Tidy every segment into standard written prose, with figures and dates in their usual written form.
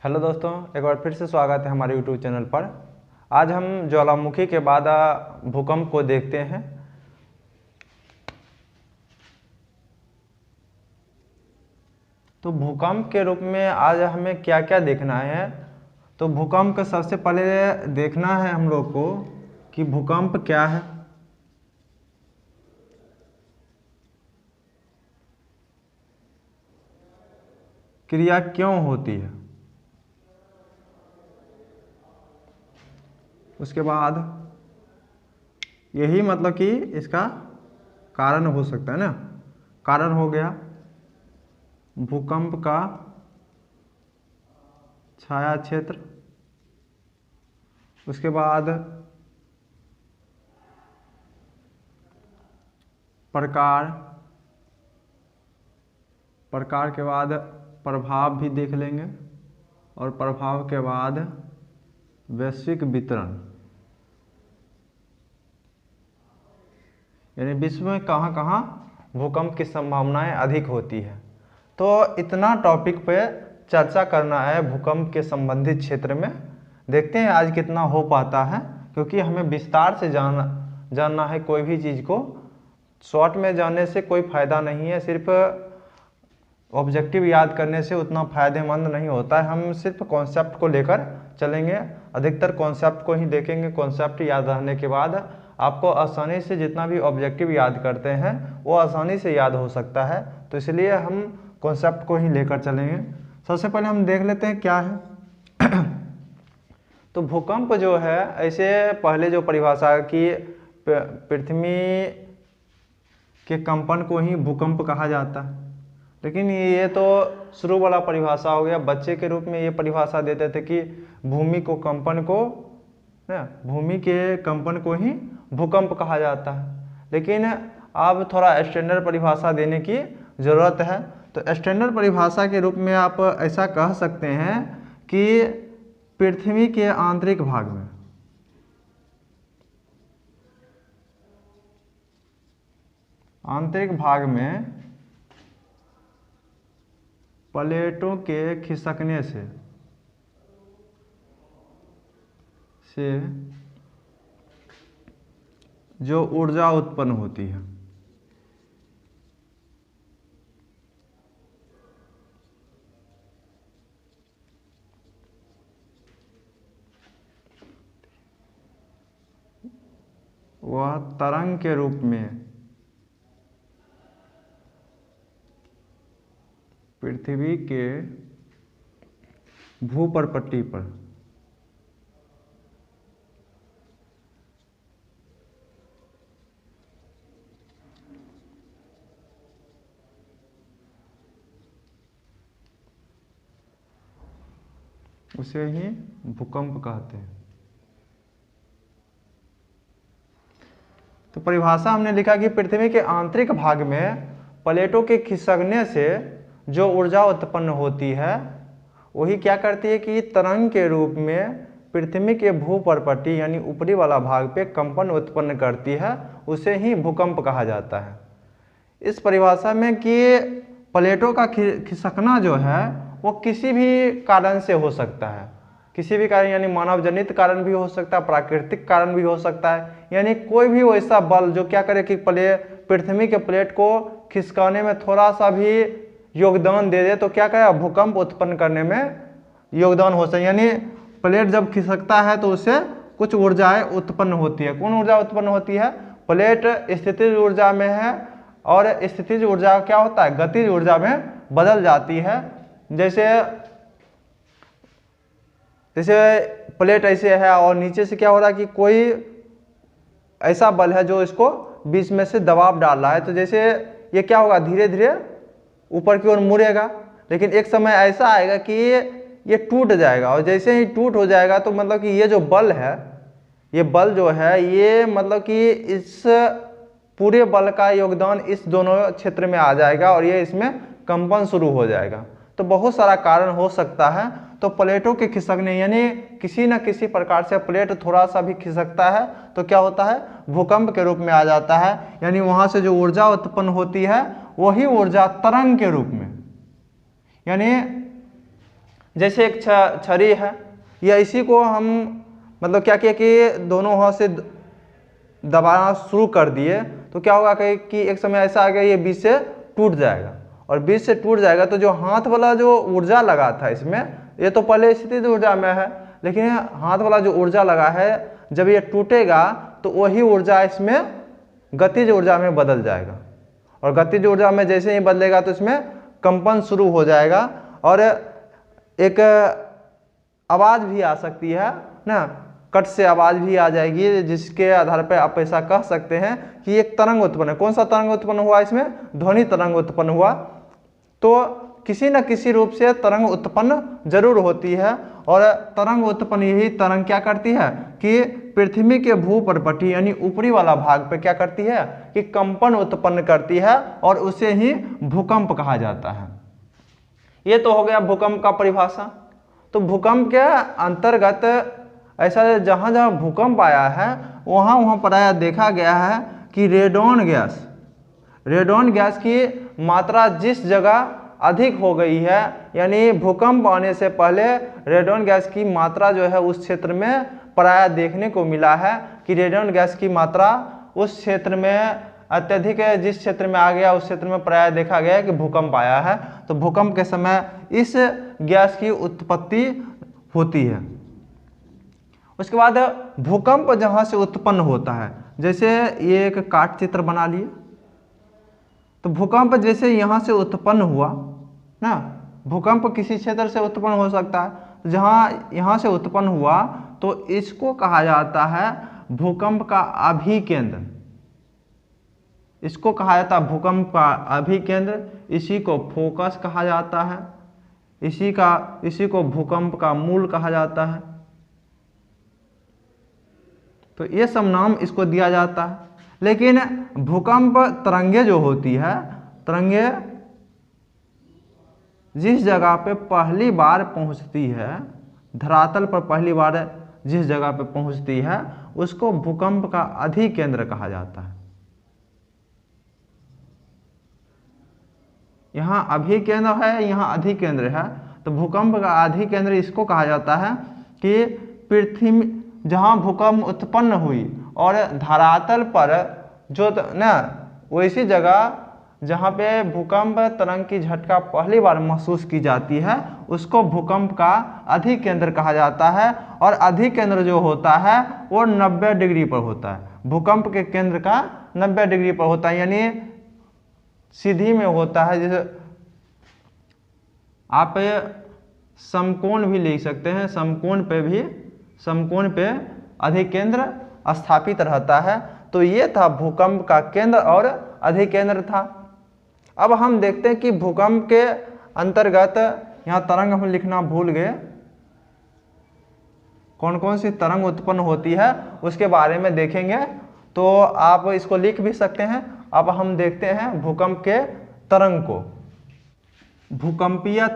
Hello दोस्तों, एक बार फिर से स्वागत है हमारे यूट्यूब चैनल पर। आज हम ज्वालामुखी के बाद भूकंप को देखते हैं। तो भूकंप के रूप में आज हमें क्या क्या देखना है। तो भूकंप का सबसे पहले देखना है हम लोग को कि भूकंप क्या है, क्रिया क्यों होती है, उसके बाद यही मतलब कि इसका कारण हो सकता है ना। कारण हो गया भूकंप का छाया क्षेत्र, उसके बाद प्रकार के बाद प्रभाव भी देख लेंगे, और प्रभाव के बाद वैश्विक वितरण, यानी विश्व में कहाँ कहाँ भूकंप की संभावनाएं अधिक होती है। तो इतना टॉपिक पे चर्चा करना है भूकंप के संबंधित क्षेत्र में। देखते हैं आज कितना हो पाता है, क्योंकि हमें विस्तार से जानना है कोई भी चीज़ को। शॉर्ट में जानने से कोई फ़ायदा नहीं है, सिर्फ ऑब्जेक्टिव याद करने से उतना फ़ायदेमंद नहीं होता है। हम सिर्फ कॉन्सेप्ट को लेकर चलेंगे, अधिकतर कॉन्सेप्ट को ही देखेंगे। कॉन्सेप्ट याद रहने के बाद आपको आसानी से जितना भी ऑब्जेक्टिव याद करते हैं वो आसानी से याद हो सकता है। तो इसलिए हम कॉन्सेप्ट को ही लेकर चलेंगे। सबसे पहले हम देख लेते हैं क्या है। तो भूकंप जो है, ऐसे पहले जो परिभाषा की पृथ्वी के कंपन को ही भूकंप कहा जाता है, लेकिन ये तो शुरू वाला परिभाषा हो गया। बच्चे के रूप में ये परिभाषा देते थे कि भूमि के कंपन को ही भूकंप कहा जाता है। लेकिन अब थोड़ा स्टैंडर्ड परिभाषा देने की ज़रूरत है। तो स्टैंडर्ड परिभाषा के रूप में आप ऐसा कह सकते हैं कि पृथ्वी के आंतरिक भाग में प्लेटों के खिसकने से जो ऊर्जा उत्पन्न होती है, वह तरंग के रूप में पृथ्वी के भूपर्पट्टी पर उसे ही भूकंप कहते हैं। तो परिभाषा हमने लिखा कि पृथ्वी के आंतरिक भाग में प्लेटों के खिसकने से जो ऊर्जा उत्पन्न होती है वही क्या करती है कि तरंग के रूप में पृथ्वी के भूपर्पट्टी यानी ऊपरी वाला भाग पे कंपन उत्पन्न करती है, उसे ही भूकंप कहा जाता है। इस परिभाषा में कि प्लेटों का खिसकना जो है वो किसी भी कारण से हो सकता है। किसी भी कारण यानी मानव जनित कारण भी हो सकता है, प्राकृतिक कारण भी हो सकता है। यानी कोई भी वैसा बल जो क्या करे कि पृथ्वी के प्लेट को खिसकाने में थोड़ा सा भी योगदान दे दे तो क्या करे, भूकंप उत्पन्न करने में योगदान हो सकता है। यानी प्लेट जब खिसकता है तो उससे कुछ ऊर्जाएं उत्पन्न होती है। कौन ऊर्जा उत्पन्न होती है? प्लेट स्थितिज ऊर्जा में है, और स्थितिज ऊर्जा क्या होता है? गतिज ऊर्जा में बदल जाती है। जैसे प्लेट ऐसे है और नीचे से क्या हो रहा है कि कोई ऐसा बल है जो इसको बीच में से दबाव डाल रहा है, तो जैसे ये क्या होगा, धीरे धीरे ऊपर की ओर मुड़ेगा। लेकिन एक समय ऐसा आएगा कि ये टूट जाएगा, और जैसे ही टूट हो जाएगा तो मतलब कि ये जो बल है, ये बल जो है ये मतलब कि इस पूरे बल का योगदान इस दोनों क्षेत्र में आ जाएगा और ये इसमें कंपन शुरू हो जाएगा। तो बहुत सारा कारण हो सकता है। तो प्लेटों के खिसकने यानी किसी न किसी प्रकार से प्लेट थोड़ा सा भी खिसकता है तो क्या होता है, भूकंप के रूप में आ जाता है। यानी वहाँ से जो ऊर्जा उत्पन्न होती है वही ऊर्जा तरंग के रूप में, यानी जैसे एक छड़ी है, या इसी को हम मतलब क्या किया कि दोनों हाथ से दबाना शुरू कर दिए, तो क्या होगा कि एक समय ऐसा आ गया ये बीच से टूट जाएगा, और बीच से टूट जाएगा तो जो हाथ वाला जो ऊर्जा लगा था इसमें, ये तो पहले स्थितिज ऊर्जा में है, लेकिन हाथ वाला जो ऊर्जा लगा है जब ये टूटेगा तो वही ऊर्जा इसमें गतिज ऊर्जा में बदल जाएगा, और गतिज ऊर्जा में जैसे ही बदलेगा तो इसमें कंपन शुरू हो जाएगा, और एक आवाज़ भी आ सकती है ना, कट से आवाज़ भी आ जाएगी, जिसके आधार पर आप ऐसा कह सकते हैं कि एक तरंग उत्पन्न है। कौन सा तरंग उत्पन्न हुआ? इसमें ध्वनि तरंग उत्पन्न हुआ। तो किसी न किसी रूप से तरंग उत्पन्न जरूर होती है, और तरंग उत्पन्न यही तरंग क्या करती है कि पृथ्वी के भूपर्पटी यानी ऊपरी वाला भाग पे क्या करती है कि कंपन उत्पन्न करती है, और उसे ही भूकंप कहा जाता है। ये तो हो गया भूकंप का परिभाषा। तो भूकंप के अंतर्गत ऐसा जहाँ जहाँ भूकंप आया है वहाँ प्रायः देखा गया है कि रेडॉन गैस की मात्रा जिस जगह अधिक हो गई है, यानी भूकंप आने से पहले रेडॉन गैस की मात्रा जो है उस क्षेत्र में प्रायः देखने को मिला है कि रेडॉन गैस की मात्रा उस क्षेत्र में अत्यधिक है। जिस क्षेत्र में आ गया उस क्षेत्र में प्रायः देखा गया है कि भूकंप आया है। तो भूकंप के समय इस गैस की उत्पत्ति होती है। उसके बाद भूकंप जहाँ से उत्पन्न होता है, जैसे ये एक काट चित्र बना लिए, तो भूकंप जैसे यहाँ से उत्पन्न हुआ ना, भूकंप किसी क्षेत्र से उत्पन्न हो सकता है, तो जहाँ यहाँ से उत्पन्न हुआ तो इसको कहा जाता है भूकंप का अभिकेंद्र। इसको कहा जाता है भूकंप का अभिकेंद्र, इसी को फोकस कहा जाता है, इसी को भूकंप का मूल कहा जाता है। तो ये सब नाम इसको दिया जाता है। लेकिन भूकंप तरंगे जो होती है, तरंगे जिस जगह पे पहली बार पहुंचती है, धरातल पर पहली बार जिस जगह पे पहुंचती है उसको भूकंप का अधिकेंद्र कहा जाता है। यहाँ अभिकेंद्र है, यहाँ अधिकेंद्र है, तो भूकंप का अधिकेंद्र इसको कहा जाता है कि पृथ्वी जहाँ भूकंप उत्पन्न हुई और धरातल पर जो ना वैसी जगह जहाँ पे भूकंप तरंग की झटका पहली बार महसूस की जाती है उसको भूकंप का अधिकेंद्र कहा जाता है। और अधिकेंद्र जो होता है वो 90 डिग्री पर होता है। भूकंप के केंद्र का 90 डिग्री पर होता है, यानी सीधी में होता है। जैसे आप समकोण भी लिख सकते हैं, समकोण पे अधिकेंद्र स्थापित रहता है। तो ये था भूकंप का केंद्र और अधिकेंद्र था। अब हम देखते हैं कि भूकंप के अंतर्गत यहाँ तरंग हम लिखना भूल गए, कौन कौन सी तरंग उत्पन्न होती है उसके बारे में देखेंगे, तो आप इसको लिख भी सकते हैं। अब हम देखते हैं भूकंप के तरंग को। भूकंपीय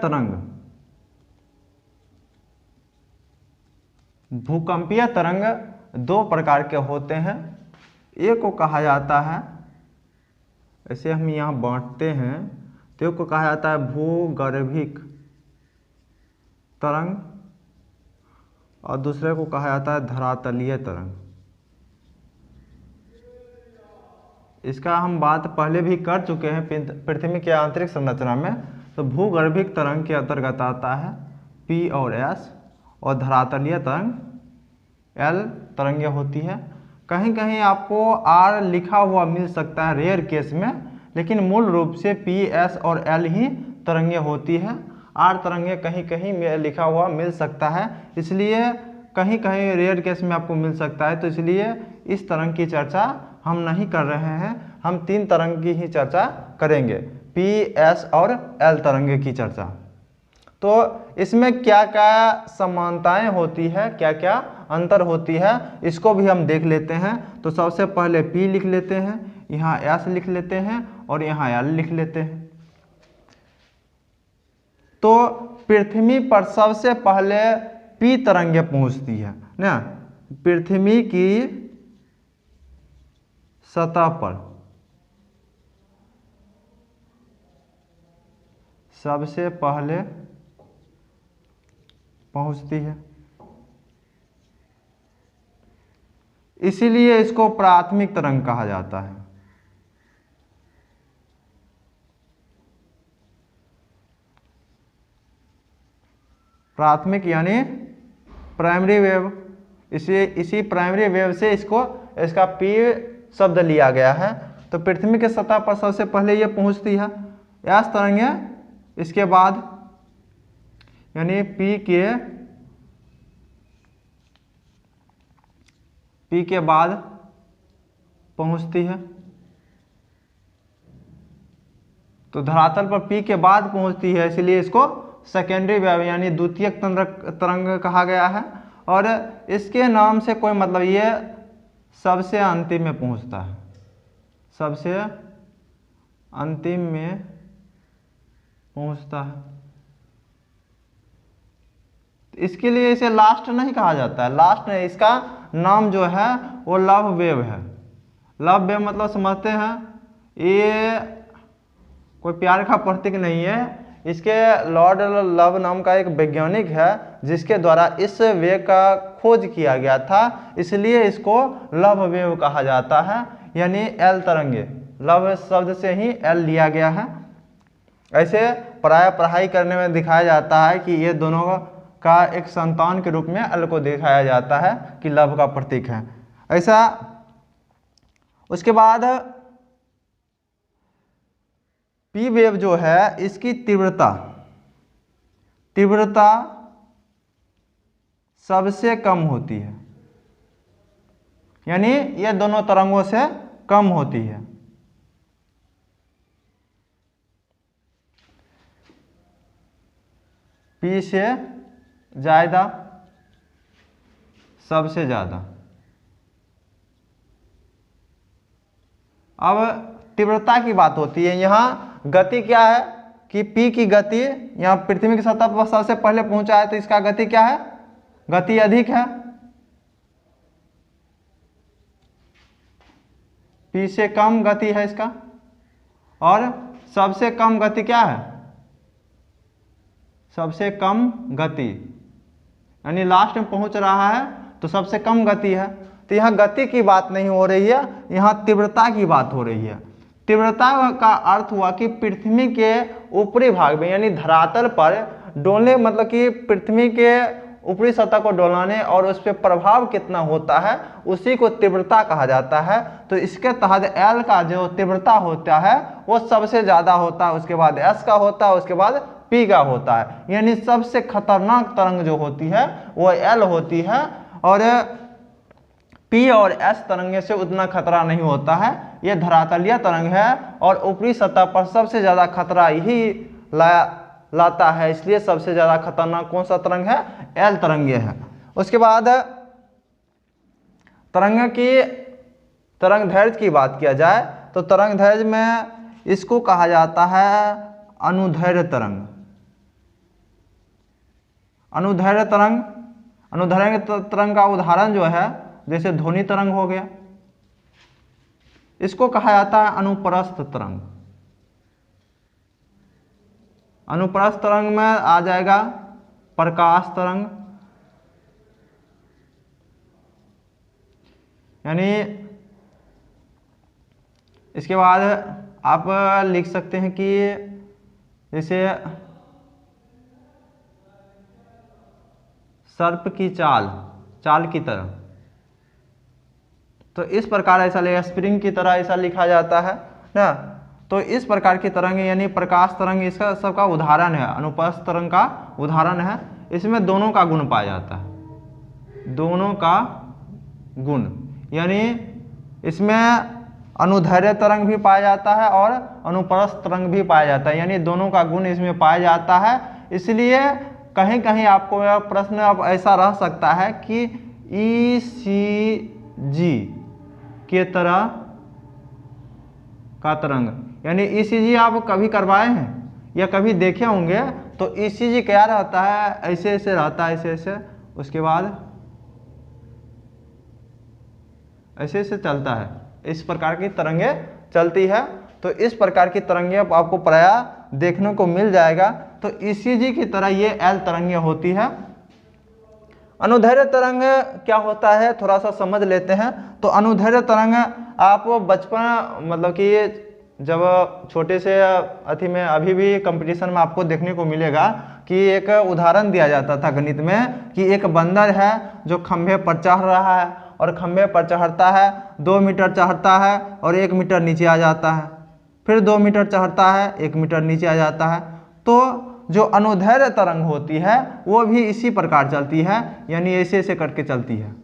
तरंग दो प्रकार के होते हैं। एक को कहा जाता है, ऐसे हम यहाँ बांटते हैं, तो एक को कहा जाता है भूगर्भिक तरंग और दूसरे को कहा जाता है धरातलीय तरंग। इसका हम बात पहले भी कर चुके हैं पृथ्वी के आंतरिक संरचना में। तो भूगर्भिक तरंग के अंतर्गत आता है P और S, और धरातलीय तरंग L तरंगें होती है। कहीं कहीं आपको R लिखा हुआ मिल सकता है रेयर केस में, लेकिन मूल रूप से P, S और L ही तरंगें होती है। R तरंगें कहीं कहीं में लिखा हुआ मिल सकता है, इसलिए कहीं कहीं रेयर केस में आपको मिल सकता है। तो इसलिए इस तरंग की चर्चा हम नहीं कर रहे हैं, हम तीन तरंग की ही चर्चा करेंगे, P, S और L तरंगे की चर्चा। तो इसमें क्या क्या समानताएं होती है, क्या क्या अंतर होती है, इसको भी हम देख लेते हैं। तो सबसे पहले P लिख लेते हैं, यहाँ S लिख लेते हैं और यहाँ L लिख लेते हैं। तो पृथ्वी पर सबसे पहले P तरंगे पहुंचती है ना, पृथ्वी की सतह पर सबसे पहले पहुंचती है। इसीलिए इसको प्राथमिक तरंग कहा जाता है। प्राथमिक यानी प्राइमरी वेव। इसी प्राइमरी वेव से इसका पी शब्द लिया गया है। तो पृथ्वी के सतह पर सबसे पहले ये पहुंचती है एस तरंग है, इसके बाद यानी पी के बाद पहुंचती है। तो धरातल पर पी के बाद पहुंचती है, इसलिए इसको सेकेंडरी वेव यानी द्वितीयक तरंग कहा गया है। और इसके नाम से कोई मतलब ये सबसे अंतिम में पहुंचता है, सबसे अंतिम में पहुंचता है। इसके लिए इसे लास्ट नहीं कहा जाता है, लास्ट नहीं, इसका नाम जो है वो लव वेव है। लव वेव मतलब समझते हैं, ये कोई प्यार का प्रतीक नहीं है। इसके लॉर्ड लव नाम का एक वैज्ञानिक है जिसके द्वारा इस वेव का खोज किया गया था, इसलिए इसको लव वेव कहा जाता है, यानी एल तरंगे। लव शब्द से ही एल लिया गया है। ऐसे प्राय पढ़ाई करने में दिखाया जाता है कि ये दोनों का एक संतान के रूप में एल को दिखाया जाता है कि लव का प्रतीक है ऐसा। उसके बाद पी वेव जो है इसकी तीव्रता सबसे कम होती है, यानी ये दोनों तरंगों से कम होती है। पी से ज्यादा, सबसे ज्यादा। अब तीव्रता की बात होती है। यहाँ गति क्या है कि पी की गति यहाँ पृथ्वी की सतह पर सबसे पहले पहुंचा है, तो इसका गति क्या है, गति अधिक है। पी से कम गति है इसका। और सबसे कम गति क्या है, सबसे कम गति, यानी लास्ट में पहुंच रहा है तो सबसे कम गति है। तो यहाँ गति की बात नहीं हो रही है, यहाँ तीव्रता की बात हो रही है। तीव्रता का अर्थ हुआ कि पृथ्वी के ऊपरी भाग में यानी धरातल पर डोलने, मतलब कि पृथ्वी के ऊपरी सतह को डोलाने और उस पर प्रभाव कितना होता है, उसी को तीव्रता कहा जाता है। तो इसके तहत एल का जो तीव्रता होता है वो सबसे ज़्यादा होता है, उसके बाद एस का होता है, उसके बाद पी का होता है। यानी सबसे खतरनाक तरंग जो होती है वो एल होती है, और पी और एस तरंगे से उतना खतरा नहीं होता है। ये धरातलीय तरंग है और ऊपरी सतह पर सबसे ज़्यादा खतरा ही लाता है, इसलिए सबसे ज़्यादा खतरनाक कौन सा तरंग है, एल तरंगे है। उसके बाद तरंग दैर्घ्य की बात किया जाए तो तरंग दैर्घ्य में इसको कहा जाता है अनुदैर्घ्य तरंग। अनुदैर्घ्य तरंग का उदाहरण जो है जैसे ध्वनि तरंग हो गया, इसको कहा जाता है अनुप्रस्थ तरंग। अनुप्रस्थ तरंग में आ जाएगा प्रकाश तरंग, यानी इसके बाद आप लिख सकते हैं कि जैसे सर्प की चाल की तरह, तो इस प्रकार ऐसा लिखा, स्प्रिंग की तरह ऐसा लिखा जाता है ना। तो इस प्रकार की तरंग यानी प्रकाश तरंग इसका सबका उदाहरण है, अनुप्रस्थ तरंग का उदाहरण है। इसमें दोनों का गुण पाया जाता है, दोनों का गुण, यानी इसमें अनुदैर्घ्य तरंग भी पाया जाता है और अनुप्रस्थ तरंग भी पाया जाता है, यानी दोनों का गुण इसमें पाया जाता है। इसलिए कहीं कहीं आपको प्रश्न अब ऐसा रह सकता है कि ECG के तरह का तरंग, यानी ECG आप कभी करवाए हैं या कभी देखे होंगे, तो ECG क्या रहता है, ऐसे ऐसे रहता है, ऐसे ऐसे, उसके बाद ऐसे ऐसे चलता है, इस प्रकार की तरंगे चलती है। तो इस प्रकार की तरंगे आपको प्रायः देखने को मिल जाएगा। तो ECG की तरह ये एल तरंगे होती है, अनुदैर्घ्य तरंग क्या होता है थोड़ा सा समझ लेते हैं। तो अनुदैर्घ्य तरंग आप बचपन मतलब कि जब छोटे से अथी में अभी भी कंपटीशन में आपको देखने को मिलेगा कि एक उदाहरण दिया जाता था गणित में कि एक बंदर है जो खंभे पर चढ़ रहा है और खंभे पर चढ़ता है 2 मीटर चढ़ता है और 1 मीटर नीचे आ जाता है, फिर 2 मीटर चढ़ता है 1 मीटर नीचे आ जाता है। तो जो अनुदैर्घ्य तरंग होती है वो भी इसी प्रकार चलती है, यानी ऐसे ऐसे करके चलती है।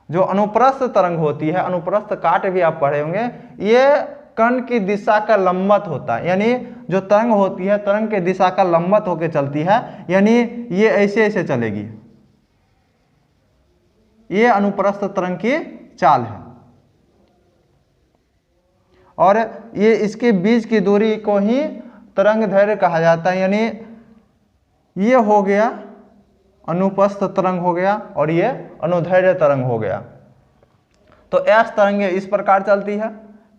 जो अनुप्रस्थ तरंग होती है, अनुप्रस्थ काट भी आप पढ़े होंगे, ये कण की दिशा का लंबवत होता है, यानी जो तरंग होती है तरंग की दिशा का लंबवत होकर चलती है, यानी ये ऐसे ऐसे चलेगी। ये अनुप्रस्थ तरंग की चाल है और ये इसके बीच की दूरी को ही तरंग दैर्घ्य कहा जाता है, यानी ये हो गया अनुप्रस्थ तरंग हो गया और ये अनुदैर्घ्य तरंग हो गया। तो एस तरंगे इस प्रकार चलती है,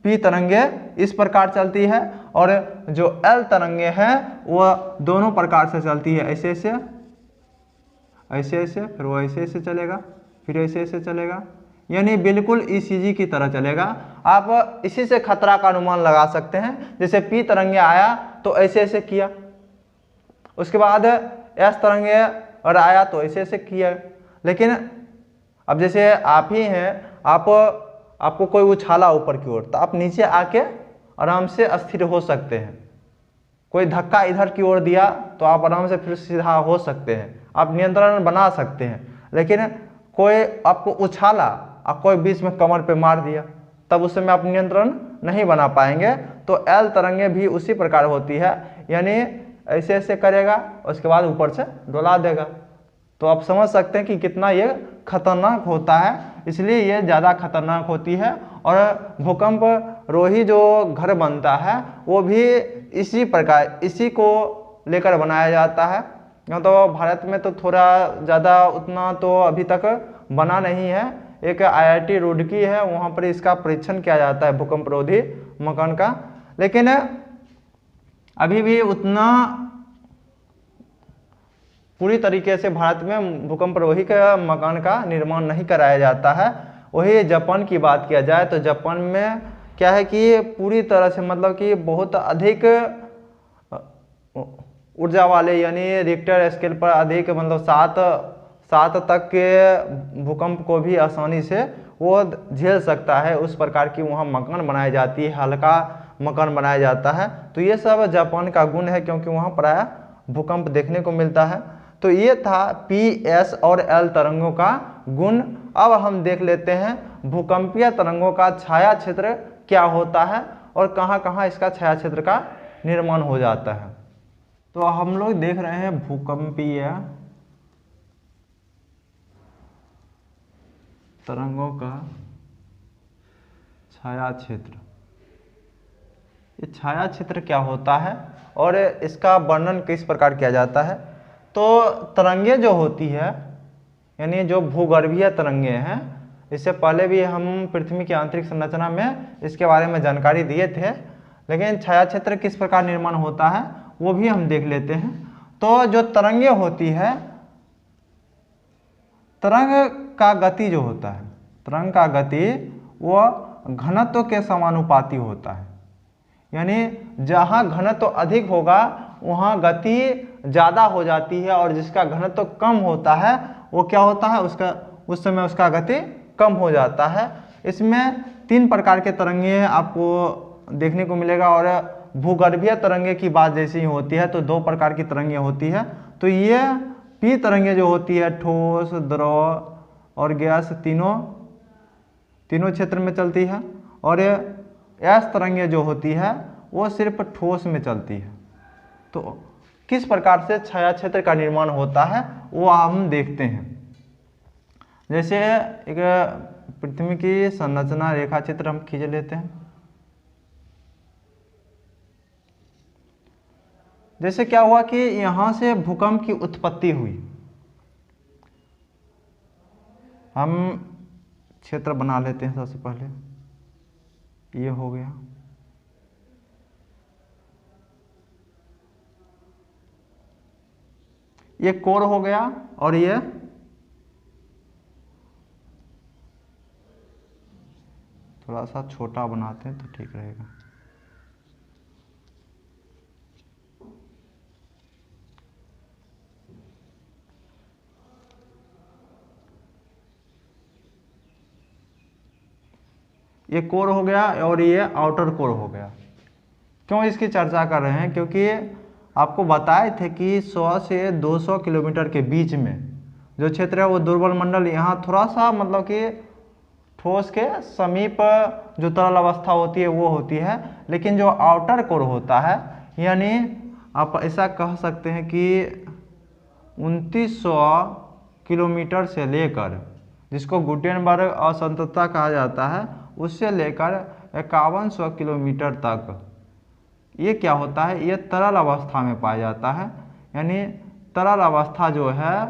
पी तरंगे इस प्रकार चलती है और जो एल तरंगे हैं वह दोनों प्रकार से चलती है, ऐसे ऐसे ऐसे ऐसे, फिर वो ऐसे ऐसे चलेगा, फिर ऐसे ऐसे चलेगा, यानी बिल्कुल ईसीजी की तरह चलेगा। आप इसी से खतरा का अनुमान लगा सकते हैं। जैसे पी तरंगे आया तो ऐसे ऐसे किया, उसके बाद एस तरंगे और आया तो ऐसे ऐसे किया। लेकिन अब जैसे आप ही हैं, आपको कोई उछाला ऊपर की ओर, तो आप नीचे आके आराम से स्थिर हो सकते हैं। कोई धक्का इधर की ओर दिया तो आप आराम से फिर सीधा हो सकते हैं, आप नियंत्रण बना सकते हैं। लेकिन कोई आपको उछाला और कोई बीच में कमर पे मार दिया, तब उस समय आप नियंत्रण नहीं बना पाएंगे। तो एल तरंगे भी उसी प्रकार होती है, यानी ऐसे ऐसे करेगा उसके बाद ऊपर से डोला देगा। तो आप समझ सकते हैं कि कितना ये खतरनाक होता है, इसलिए ये ज़्यादा खतरनाक होती है। और भूकंप रोधी जो घर बनता है वो भी इसी प्रकार, इसी को लेकर बनाया जाता है। तो भारत में तो थोड़ा ज़्यादा उतना तो अभी तक बना नहीं है। एक IIT रुड़की है, वहाँ पर इसका परीक्षण किया जाता है भूकंप रोधी मकान का, लेकिन अभी भी उतना पूरी तरीके से भारत में भूकंप रोधी का मकान का निर्माण नहीं कराया जाता है। वही जापान की बात किया जाए तो जापान में क्या है कि पूरी तरह से मतलब कि बहुत अधिक ऊर्जा वाले, यानी रिक्टर स्केल पर अधिक मतलब सात तक के भूकंप को भी आसानी से वो झेल सकता है, उस प्रकार की वहाँ मकान बनाई जाती है, हल्का मकान बनाया जाता है। तो ये सब जापान का गुण है, क्योंकि वहाँ प्रायः भूकंप देखने को मिलता है। तो ये था पी, एस और एल तरंगों का गुण। अब हम देख लेते हैं भूकंपीय तरंगों का छाया क्षेत्र क्या होता है और कहाँ कहाँ इसका छाया क्षेत्र का निर्माण हो जाता है। तो हम लोग देख रहे हैं भूकंपीय तरंगों का छाया क्षेत्र। ये छाया क्षेत्र क्या होता है और इसका वर्णन किस प्रकार किया जाता है। तो तरंगे जो होती है, यानी जो भूगर्भीय तरंगे हैं, इससे पहले भी हम पृथ्वी की आंतरिक संरचना में इसके बारे में जानकारी दिए थे, लेकिन छाया क्षेत्र किस प्रकार निर्माण होता है वो भी हम देख लेते हैं। तो जो तरंगे होती है, तरंग का गति जो होता है, तरंग का गति वह घनत्व के समानुपाती होता है, यानी जहाँ घनत्व अधिक होगा वहाँ गति ज़्यादा हो जाती है और जिसका घनत्व कम होता है वो क्या होता है, उस समय उसका गति कम हो जाता है। इसमें 3 प्रकार के तरंगे आपको देखने को मिलेगा और भूगर्भीय तरंगे की बात जैसे ही होती है तो 2 प्रकार की तरंगे होती है। तो ये पी तरंगे जो होती है ठोस, द्रव और गैस तीनों क्षेत्र में चलती है, और एस तरंगे जो होती है वो सिर्फ ठोस में चलती है। तो किस प्रकार से छाया क्षेत्र का निर्माण होता है वो हम देखते हैं। जैसे एक पृथ्वी की संरचना रेखा चित्र हम खींच लेते हैं। जैसे क्या हुआ कि यहाँ से भूकंप की उत्पत्ति हुई, हम क्षेत्र बना लेते हैं। सबसे पहले ये हो गया, ये कोर हो गया और ये थोड़ा सा छोटा बनाते हैं तो ठीक रहेगा। ये कोर हो गया और ये आउटर कोर हो गया। क्यों इसकी चर्चा कर रहे हैं? क्योंकि आपको बताए थे कि 100 से 200 किलोमीटर के बीच में जो क्षेत्र है वो दुर्बल मंडल, यहाँ थोड़ा सा मतलब कि ठोस के समीप जो तरल अवस्था होती है वो होती है। लेकिन जो आउटर कोर होता है, यानी आप ऐसा कह सकते हैं कि 2900 किलोमीटर से लेकर, जिसको गुटेनबर्ग असंततता कहा जाता है, उससे लेकर 5100 किलोमीटर तक ये क्या होता है, ये तरल अवस्था में पाया जाता है। यानी तरल अवस्था जो है,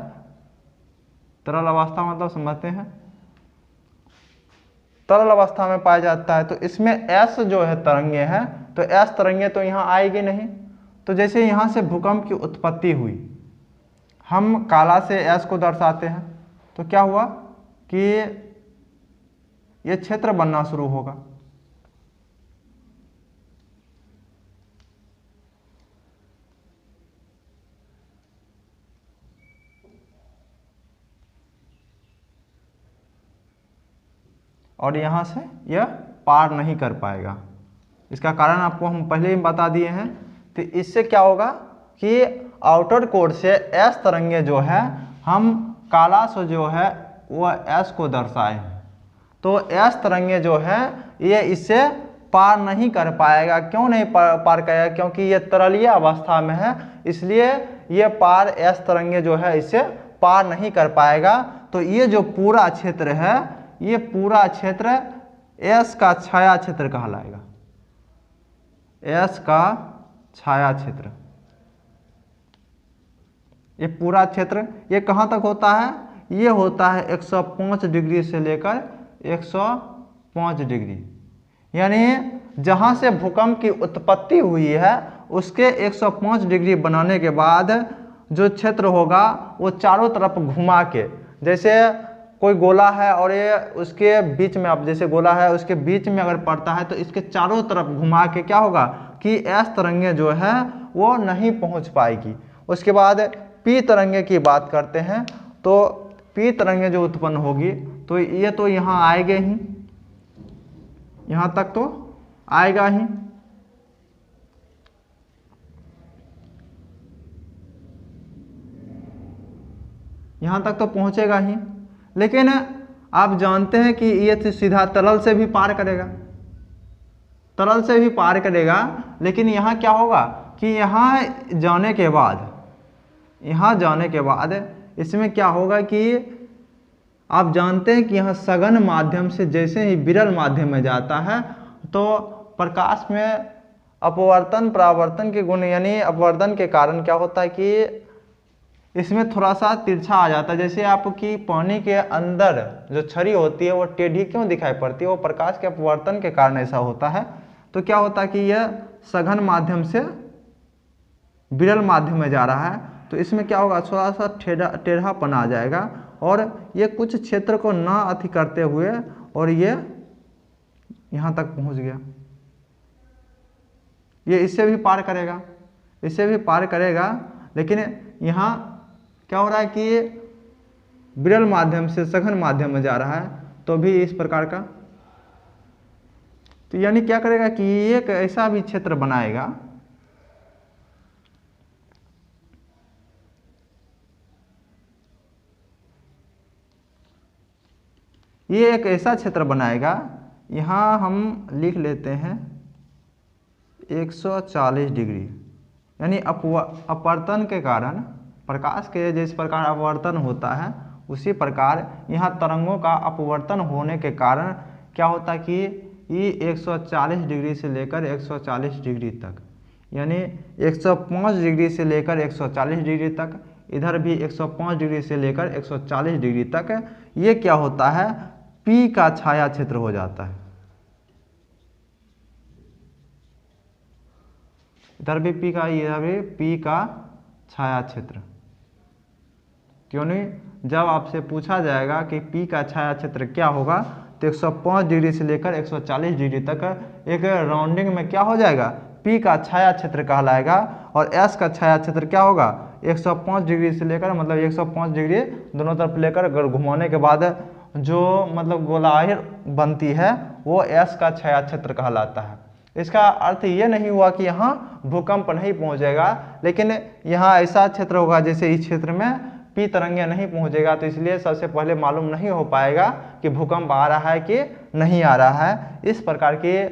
तरल अवस्था मतलब समझते हैं, तरल अवस्था में पाया जाता है। तो इसमें एस जो है तरंगे हैं, तो एस तरंगे तो यहाँ आएगी नहीं। तो जैसे यहाँ से भूकंप की उत्पत्ति हुई, हम काला से एस को दर्शाते हैं, तो क्या हुआ कि ये क्षेत्र बनना शुरू होगा। और यहाँ से यह पार नहीं कर पाएगा। इसका कारण आपको हम पहले ही बता दिए हैं। तो इससे क्या होगा कि आउटर कोर से एस तरंगे जो है, हम काला से जो है वह एस को दर्शाए हैं। तो एस तरंगे जो है ये इससे पार नहीं कर पाएगा। क्यों नहीं पार करेगा? क्योंकि ये तरलीय अवस्था में है, इसलिए ये पार एस तरंगे जो है इससे पार नहीं कर पाएगा। तो ये जो पूरा क्षेत्र है, ये पूरा क्षेत्र एस का छाया क्षेत्र कहलाएगा। एस का छाया क्षेत्र, ये पूरा क्षेत्र ये कहाँ तक होता है? ये होता है 105 डिग्री से लेकर 105 डिग्री। यानी जहाँ से भूकंप की उत्पत्ति हुई है उसके 105 डिग्री बनाने के बाद जो क्षेत्र होगा वो चारों तरफ घुमा के, जैसे कोई गोला है और ये उसके बीच में, अब जैसे गोला है उसके बीच में अगर पड़ता है तो इसके चारों तरफ घुमा के क्या होगा कि एस तरंगे जो है वो नहीं पहुंच पाएगी। उसके बाद पी तरंगे की बात करते हैं। तो पी तरंगे जो उत्पन्न होगी तो ये तो यहाँ आएगा ही, यहाँ तक तो आएगा ही। यहाँ तक तो पहुँचेगा ही। लेकिन आप जानते हैं कि ये सीधा तरल से भी पार करेगा, तरल से भी पार करेगा। लेकिन यहाँ क्या होगा कि यहाँ जाने के बाद, यहाँ जाने के बाद इसमें क्या होगा कि आप जानते हैं कि यहाँ सघन माध्यम से जैसे ही विरल माध्यम में जाता है तो प्रकाश में अपवर्तन परावर्तन के गुण, यानी अपवर्तन के कारण क्या होता है कि इसमें थोड़ा सा तिरछा आ जाता है। जैसे आपकी पानी के अंदर जो छड़ी होती है वो टेढ़ी क्यों दिखाई पड़ती है? वो प्रकाश के अपवर्तन के कारण ऐसा होता है। तो क्या होता है कि यह सघन माध्यम से विरल माध्यम में जा रहा है, तो इसमें क्या होगा, थोड़ा सा टेढ़ापन आ जाएगा और ये कुछ क्षेत्र को ना अति करते हुए और ये यहाँ तक पहुँच गया। ये इससे भी पार करेगा, इससे भी पार करेगा। लेकिन यहाँ क्या हो रहा है कि विरल माध्यम से सघन माध्यम में जा रहा है, तो भी इस प्रकार का, तो यानी क्या करेगा कि एक ऐसा भी क्षेत्र बनाएगा, ये एक ऐसा क्षेत्र बनाएगा। यहाँ हम लिख लेते हैं 140 डिग्री, यानी अपवर्तन के कारण, प्रकाश के जिस प्रकार अपवर्तन होता है उसी प्रकार यहाँ तरंगों का अपवर्तन होने के कारण क्या होता है कि ये 140 डिग्री से लेकर 140 डिग्री तक, यानी 105 डिग्री से लेकर 140 डिग्री तक, इधर भी 105 डिग्री से लेकर 140 डिग्री तक, ये क्या होता है, पी का छाया क्षेत्र हो जाता है। इधर भी पी का, इधर भी पी का छाया क्षेत्र। क्यों नहीं? जब आपसे पूछा जाएगा कि P का छाया क्षेत्र क्या होगा तो 105 डिग्री से लेकर 140 डिग्री तक एक राउंडिंग में क्या हो जाएगा, P का छाया क्षेत्र कहलाएगा। और S का छाया क्षेत्र क्या होगा, 105 डिग्री से लेकर मतलब 105 डिग्री दोनों तरफ लेकर अगर घुमाने के बाद जो मतलब गोलाई बनती है वो S का छाया क्षेत्र कहलाता है। इसका अर्थ ये नहीं हुआ कि यहाँ भूकंप नहीं पहुँचेगा, लेकिन यहाँ ऐसा क्षेत्र होगा जैसे इस क्षेत्र में P तरंगे नहीं पहुँचेगा, तो इसलिए सबसे पहले मालूम नहीं हो पाएगा कि भूकंप आ रहा है कि नहीं आ रहा है। इस प्रकार के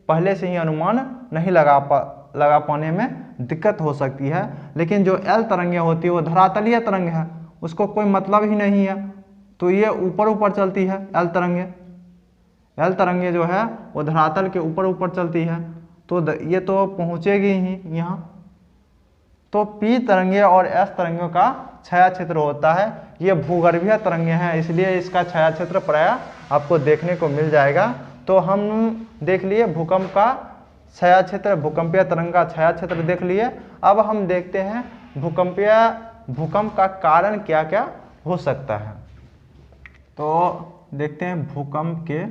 पहले से ही अनुमान नहीं लगा पाने में दिक्कत हो सकती है। लेकिन जो L तरंगे होती है वो धरातलीय तरंग है, उसको कोई मतलब ही नहीं है, तो ये ऊपर ऊपर चलती है। L तरंगे जो है वो धरातल के ऊपर ऊपर चलती है, तो ये तो पहुँचेगी ही यहाँ। तो P तरंगे और S तरंगों का छाया क्षेत्र होता है, ये भूगर्भीय तरंगे हैं, इसलिए इसका छाया क्षेत्र प्रायः आपको देखने को मिल जाएगा। तो हम देख लिए भूकंप का छाया क्षेत्र, भूकंपीय तरंग का छाया क्षेत्र देख लिए। अब हम देखते हैं भूकंप का कारण क्या क्या हो सकता है। तो देखते हैं भूकंप के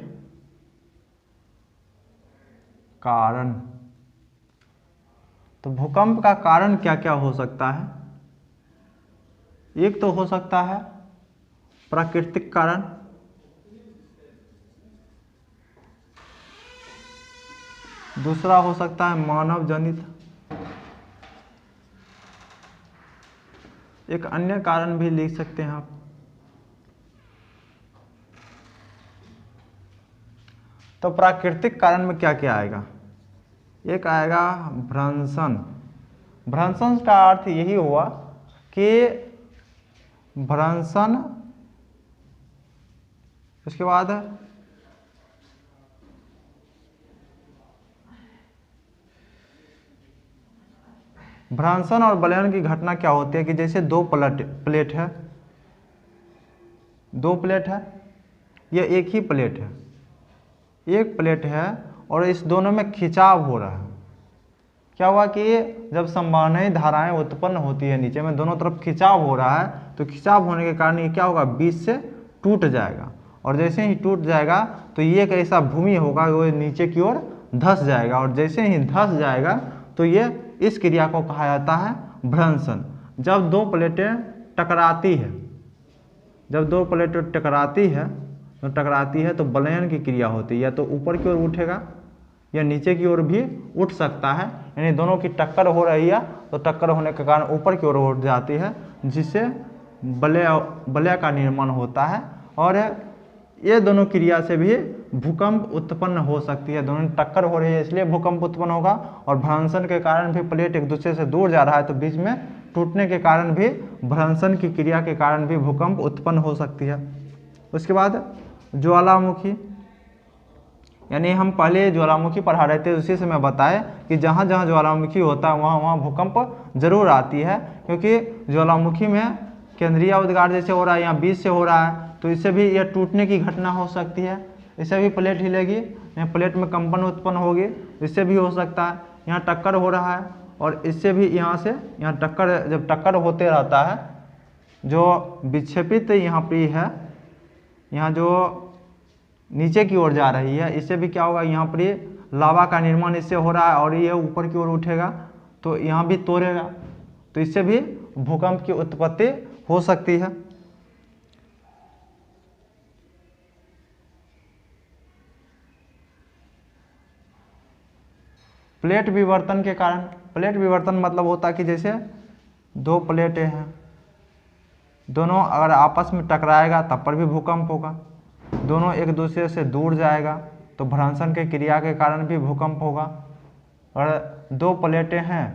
कारण। तो भूकंप का कारण क्या क्या हो सकता है। एक तो हो सकता है प्राकृतिक कारण, दूसरा हो सकता है मानव जनित, एक अन्य कारण भी लिख सकते हैं आप। तो प्राकृतिक कारण में क्या क्या आएगा, एक आएगा भ्रंशन। भ्रंशन का अर्थ यही हुआ कि भ्रंशन, उसके बाद भ्रंशन और बलयन की घटना क्या होती है कि जैसे दो प्लेट है, ये एक ही प्लेट है, एक प्लेट है और इस दोनों में खिंचाव हो रहा है। क्या हुआ कि जब संवहनीय धाराएं उत्पन्न होती है नीचे में, दोनों तरफ खिंचाव हो रहा है, तो खिंचाव होने के कारण ये क्या होगा, बीच से टूट जाएगा। और जैसे ही टूट जाएगा तो ये एक ऐसा भूमि होगा वो नीचे की ओर धंस जाएगा, और जैसे ही धंस जाएगा तो ये इस क्रिया को कहा जाता है भ्रंशन। जब दो प्लेटें टकराती है, टकराती है तो बलयन की क्रिया होती है, या तो ऊपर की ओर उठेगा या नीचे की ओर भी उठ सकता है, यानी दोनों की टक्कर हो रही है तो टक्कर होने के कारण ऊपर की ओर उठ जाती है, जिससे बलय का निर्माण होता है। और ये दोनों क्रिया से भी भूकंप उत्पन्न हो सकती है, दोनों टक्कर हो रही है इसलिए भूकंप उत्पन्न होगा। और भ्रंशन के कारण भी प्लेट एक दूसरे से दूर जा रहा है तो बीच में टूटने के कारण भी, भ्रंशन की क्रिया के कारण भी भूकंप उत्पन्न हो सकती है। उसके बाद ज्वालामुखी, यानी हम पहले ज्वालामुखी पढ़ा रहे थे, उसी से मैं बताया कि जहाँ जहाँ ज्वालामुखी होता है वहाँ वहाँ भूकंप जरूर आती है, क्योंकि ज्वालामुखी में केंद्रीय उद्गार जैसे हो रहा है, यहाँ बीच से हो रहा है, तो इससे भी यह टूटने की घटना हो सकती है। इससे भी प्लेट हिलेगी, यहाँ प्लेट में कंपन उत्पन्न होगी, इससे भी हो सकता है। यहाँ टक्कर हो रहा है और इससे भी यहाँ से यहाँ टक्कर, जब टक्कर होते रहता है, जो विक्षेपित यहाँ पर है, यहाँ जो नीचे की ओर जा रही है, इससे भी क्या होगा, यहाँ पर लावा का निर्माण इससे हो रहा है और ये ऊपर की ओर उठेगा तो यहाँ भी तोड़ेगा, तो इससे भी भूकंप की उत्पत्ति हो सकती है। प्लेट विवर्तन के कारण, प्लेट विवर्तन मतलब होता है कि जैसे दो प्लेटें हैं, दोनों अगर आपस में टकराएगा तब पर भी भूकंप होगा, दोनों एक दूसरे से दूर जाएगा तो भ्रंशन के क्रिया के कारण भी भूकंप होगा। और दो प्लेटें हैं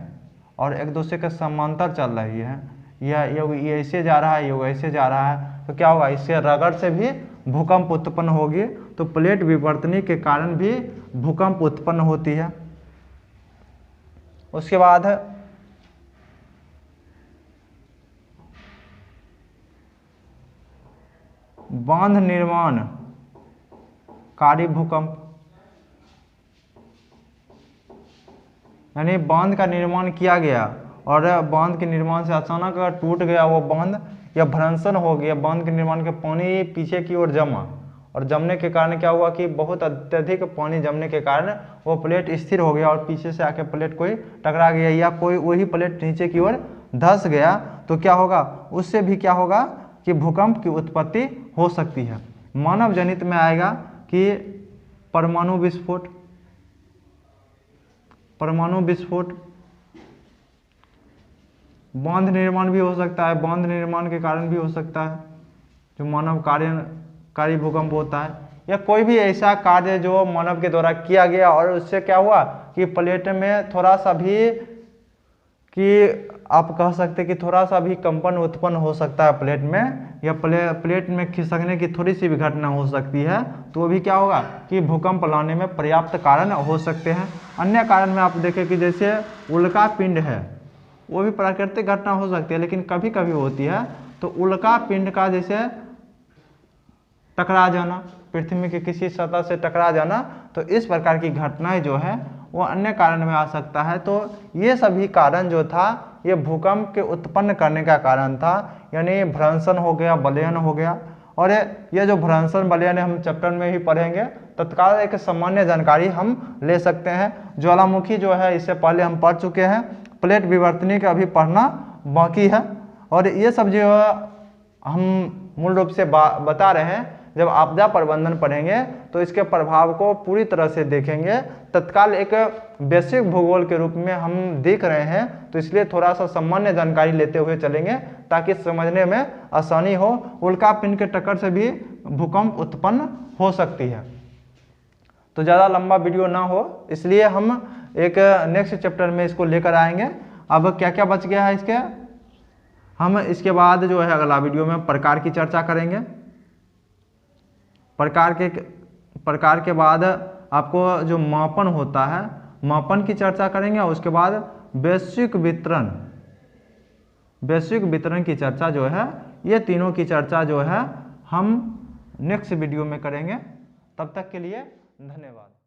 और एक दूसरे के समांतर चल रही है, ये ऐसे जा रहा है, ये ऐसे जा रहा है, तो क्या होगा, इससे रगड़ से भी भूकंप उत्पन्न होगी। तो प्लेट विवर्तनी के कारण भी भूकंप उत्पन्न होती है। उसके बाद बांध निर्माण कारी भूकंप, यानी बांध का निर्माण किया गया और बांध के निर्माण से अचानक अगर टूट गया वो बांध या भ्रंशन हो गया बांध के निर्माण के पानी पीछे की ओर जमा, और जमने के कारण क्या हुआ कि बहुत अत्यधिक पानी जमने के कारण वो प्लेट स्थिर हो गया और पीछे से आके प्लेट कोई टकरा गया या कोई वही प्लेट नीचे की ओर धंस गया, तो क्या होगा, उससे भी क्या होगा कि भूकंप की उत्पत्ति हो सकती है। मानव जनित में आएगा कि परमाणु विस्फोट, बांध निर्माण भी हो सकता है, बांध निर्माण के कारण भी हो सकता है जो मानव कार्यकारी भूकंप होता है, या कोई भी ऐसा कार्य जो मानव के द्वारा किया गया और उससे क्या हुआ कि प्लेट में थोड़ा सा भी कि आप कह सकते कि थोड़ा सा भी कंपन उत्पन्न हो सकता है प्लेट में, या प्लेट में खिसकने की थोड़ी सी भी घटना हो सकती है, तो वो भी क्या होगा कि भूकंप लाने में पर्याप्त कारण हो सकते हैं। अन्य कारण में आप देखें कि जैसे उल्का पिंड है, वो भी प्राकृतिक घटना हो सकती है लेकिन कभी कभी होती है, तो उल्का पिंड का जैसे टकरा जाना, पृथ्वी के किसी सतह से टकरा जाना, तो इस प्रकार की घटनाएं जो है वो अन्य कारण में आ सकता है। तो ये सभी कारण जो था ये भूकंप के उत्पन्न करने का कारण था, यानी भ्रंशन हो गया, वलयन हो गया। और ये जो भ्रंशन वलयन हम चैप्टर में ही पढ़ेंगे, तत्काल एक सामान्य जानकारी हम ले सकते हैं। ज्वालामुखी जो है इससे पहले हम पढ़ चुके हैं, प्लेट विवर्तनी का अभी पढ़ना बाकी है। और ये सब जो हम मूल रूप से बता रहे हैं, जब आपदा प्रबंधन पढ़ेंगे तो इसके प्रभाव को पूरी तरह से देखेंगे। तत्काल एक वैश्विक भूगोल के रूप में हम देख रहे हैं, तो इसलिए थोड़ा सा सामान्य जानकारी लेते हुए चलेंगे ताकि समझने में आसानी हो। उल्का पिंड के टक्कर से भी भूकंप उत्पन्न हो सकती है। तो ज़्यादा लंबा वीडियो ना हो, इसलिए हम एक नेक्स्ट चैप्टर में इसको लेकर आएंगे। अब क्या क्या बच गया है इसके, हम इसके बाद जो है अगला वीडियो में प्रकार की चर्चा करेंगे। प्रकार के बाद आपको जो मापन होता है, मापन की चर्चा करेंगे। और उसके बाद वैश्विक वितरण की चर्चा जो है, ये तीनों की चर्चा जो है हम नेक्स्ट वीडियो में करेंगे। तब तक के लिए धन्यवाद।